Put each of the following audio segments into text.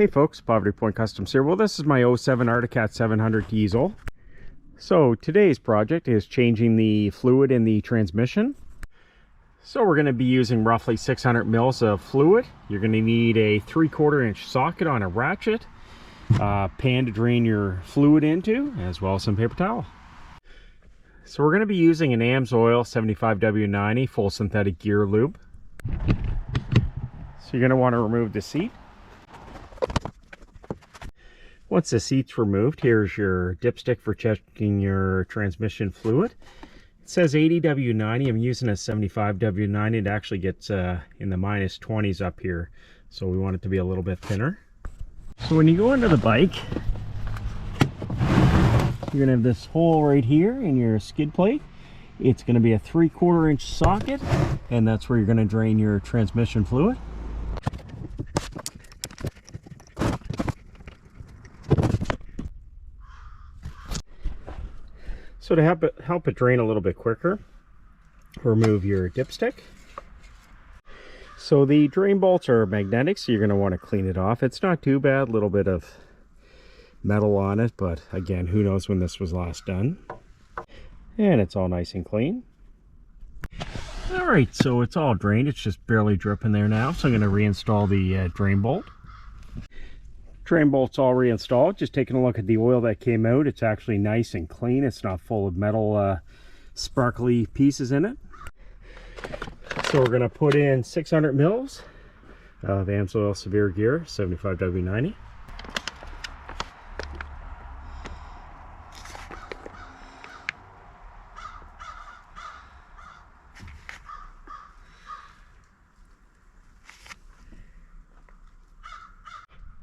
Hey folks, Poverty Point Customs here. Well, this is my '07 Articat 700 diesel. So today's project is changing the fluid in the transmission. So we're going to be using roughly 600 mils of fluid. You're going to need a 3/4 inch socket on a ratchet, pan to drain your fluid into, as well as some paper towel. So we're going to be using an amsoil 75W90 full synthetic gear lube. So you're going to want to remove the seat. Once the seat's removed, here's your dipstick for checking your transmission fluid. It says 80W90. I'm using a 75W90. It actually gets in the -20s up here, so we want it to be a little bit thinner. So when you go into the bike, you're gonna have this hole right here in your skid plate. It's gonna be a 3/4 inch socket, and that's where you're gonna drain your transmission fluid. So to help it drain a little bit quicker, remove your dipstick. So the drain bolts are magnetic, so you're going to want to clean it off. It's not too bad, a little bit of metal on it, but again, who knows when this was last done. And it's all nice and clean. Alright, so it's all drained. It's just barely dripping there now, so I'm going to reinstall the drain bolt. Drain bolt's all reinstalled. Just taking a look at the oil that came out. It's actually nice and clean. It's not full of metal sparkly pieces in it. So we're going to put in 600 mils of AMSOIL Severe Gear 75W90.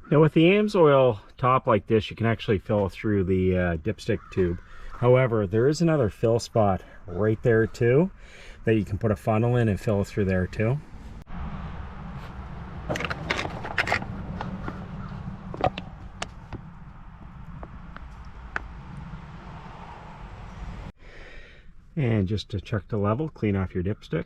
Now with the AMSOIL top like this, you can actually fill through the dipstick tube. However, there is another fill spot right there too that you can put a funnel in and fill through there too. And just to check the level, clean off your dipstick.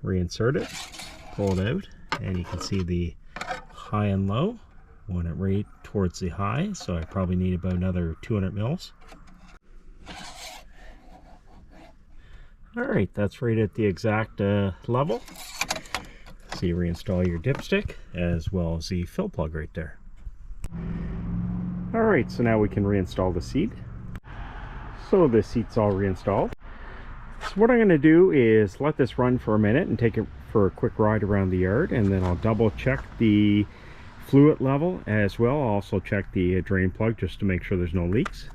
Reinsert it, pull it out. And you can see the high and low. Want it right towards the high, so I probably need about another 200 mils. Alright, that's right at the exact level. So you reinstall your dipstick as well as the fill plug right there. Alright, so now we can reinstall the seat. So the seat's all reinstalled. So what I'm going to do is let this run for a minute and take it for a quick ride around the yard, and then I'll double check the fluid level as well. I'll also check the drain plug just to make sure there's no leaks.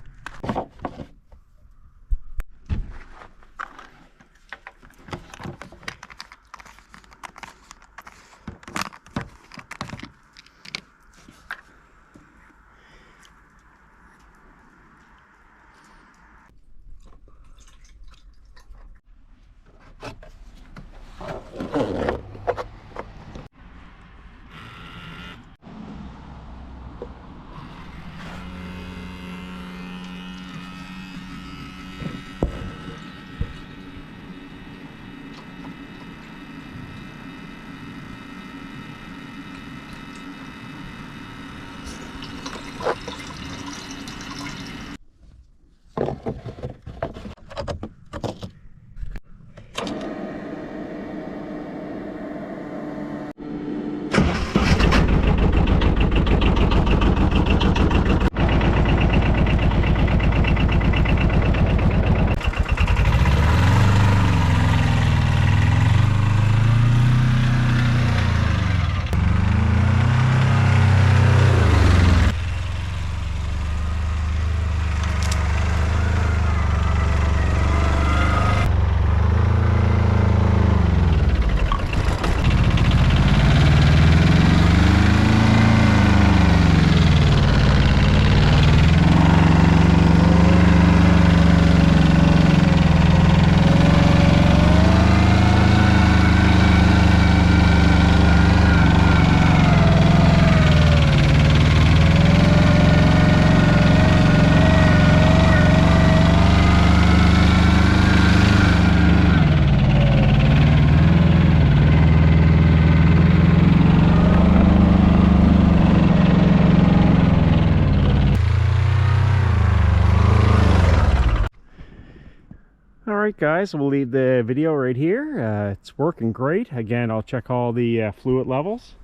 Alright guys, we'll leave the video right here. It's working great. Again, I'll check all the fluid levels.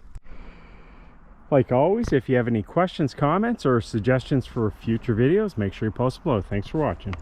Like always, if you have any questions, comments, or suggestions for future videos, make sure you post below. Thanks for watching.